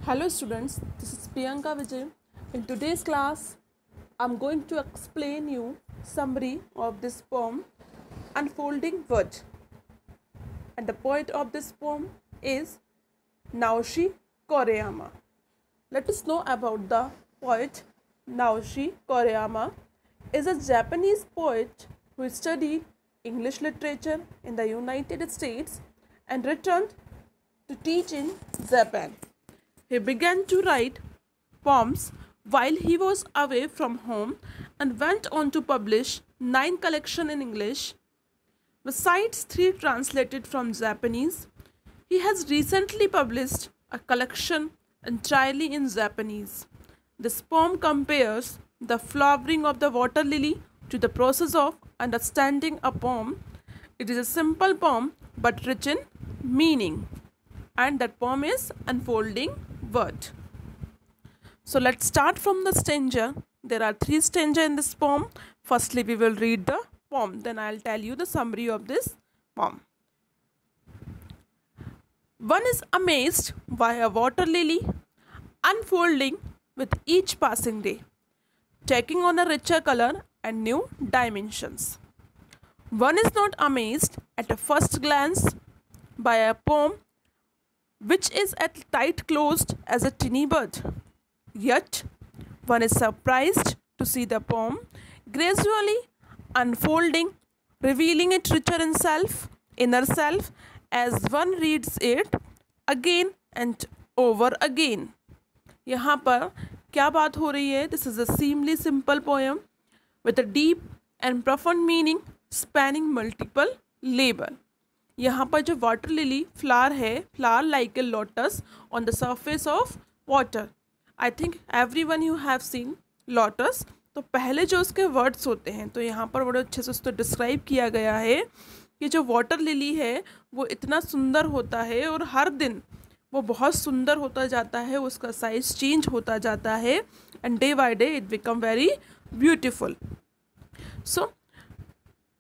Hello students, this is Priyanka Vijay. In today's class, I'm going to explain you summary of this poem Unfolding Word. And the poet of this poem is Naoshi Koreyama. Let us know about the poet. Naoshi Koreyama is a Japanese poet who studied English literature in the United States and returned to teach in Japan. He began to write poems while he was away from home and went on to publish 9 collections in English. Besides 3 translated from Japanese, he has recently published a collection entirely in Japanese. This poem compares the flowering of the water lily to the process of understanding a poem. It is a simple poem but rich in meaning, and that poem is Unfolding Word. So let's start from the stanza. There are 3 stanzas in this poem. Firstly, we will read the poem, then I'll tell you the summary of this poem. One is amazed by a water lily unfolding with each passing day, taking on a richer color and new dimensions. One is not amazed at a first glance by a poem which is as tight closed as a tiny bird. Yet, one is surprised to see the poem gradually unfolding, revealing it richer in self, inner self, as one reads it again and over again. यहाँ पर क्या बात हो रही है? This is a seemingly simple poem with a deep and profound meaning spanning multiple labels. यहाँ पर जो वाटर लिली फ्लावर है, flower like a lotus on the surface of water. I think every one you have seen lotus. तो पहले जो उसके words होते हैं, तो यहाँ पर बड़े अच्छे से उसको डिस्क्राइब किया गया है कि जो वाटर लिली है वो इतना सुंदर होता है और हर दिन वो बहुत सुंदर होता जाता है, उसका साइज चेंज होता जाता है and day by day it become very beautiful. So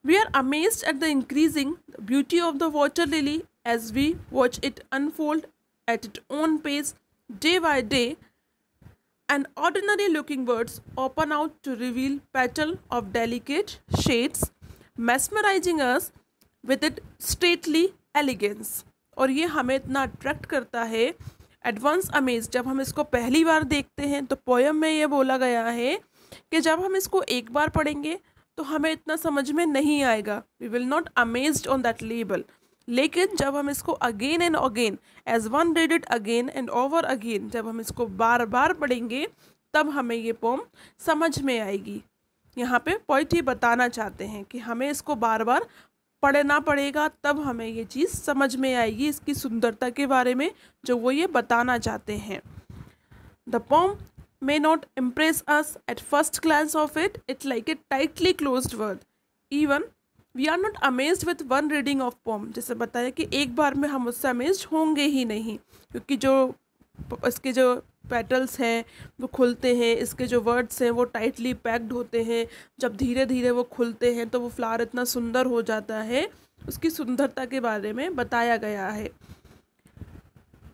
we are amazed at the increasing beauty of the water lily as we watch it unfold at its own pace day by day, and ordinary looking birds open out to reveal petals of delicate shades, mesmerizing us with its stately elegance. और ये हमें इतना attract करता है. Advance amaze, जब हम इसको पहली बार देखते हैं तो पोयम में ये बोला गया है कि जब हम इसको एक बार पढ़ेंगे तो हमें इतना समझ में नहीं आएगा. We will not amazed on that level. लेकिन जब हम इसको again and again as one read it again and over again, जब हम इसको बार बार पढ़ेंगे तब हमें ये पोम समझ में आएगी. यहाँ पे पोइट ये बताना चाहते हैं कि हमें इसको बार बार पढ़ना पड़ेगा, तब हमें ये चीज़ समझ में आएगी इसकी सुंदरता के बारे में जो वो ये बताना चाहते हैं. The pome may not impress us at first glance of it. It's like a tightly closed word. Even we are not amazed with one reading of poem. जैसे बताया कि एक बार में हम उससे अमेज्ड होंगे ही नहीं, क्योंकि जो इसके जो पेटल्स हैं वो खुलते हैं, इसके जो वर्ड्स हैं वो टाइटली पैक्ड होते हैं. जब धीरे धीरे वो खुलते हैं तो वो फ्लावर इतना सुंदर हो जाता है. उसकी सुंदरता के बारे में बताया गया है.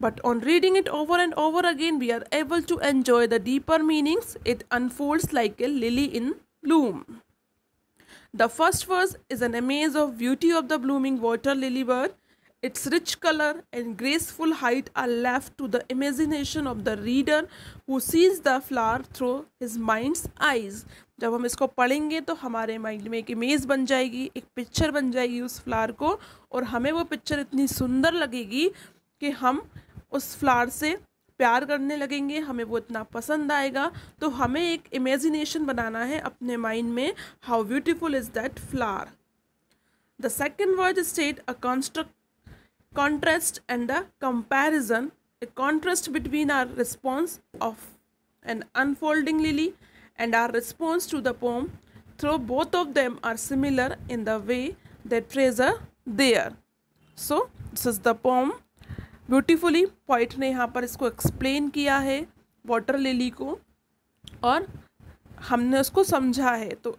But on reading it over and over again, we are able to enjoy the deeper meanings. It unfolds like a lily in bloom. The first verse is an amaze of beauty of the blooming water lily bird. Its rich color and graceful height are left to the imagination of the reader who sees the flower through his mind's eyes. जब हम इसको पढ़ेंगे तो हमारे mind में एक image बन जाएगी, एक पिक्चर बन जाएगी उस फ्लावर को, और हमें वो पिक्चर इतनी सुंदर लगेगी कि हम उस फ्लावर से प्यार करने लगेंगे, हमें वो इतना पसंद आएगा. तो हमें एक इमेजिनेशन बनाना है अपने माइंड में, how beautiful is that flower. The second word state a contrast and the comparison, a contrast between our response of an unfolding lily and our response to the poem, though both of them are similar in the way they treasure there. So this is the poem. Beautifully poet ने यहाँ पर इसको explain किया है water lily को, और हमने उसको समझा है. तो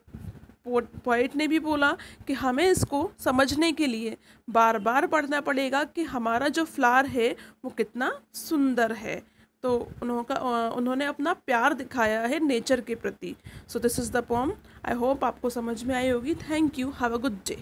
पोइट ने भी बोला कि हमें इसको समझने के लिए बार बार पढ़ना पड़ेगा कि हमारा जो फ्लावर है वो कितना सुंदर है. तो उन्होंने अपना प्यार दिखाया है नेचर के प्रति। So this is the pome. I hope आपको समझ में आई होगी। Thank you. Have a good day.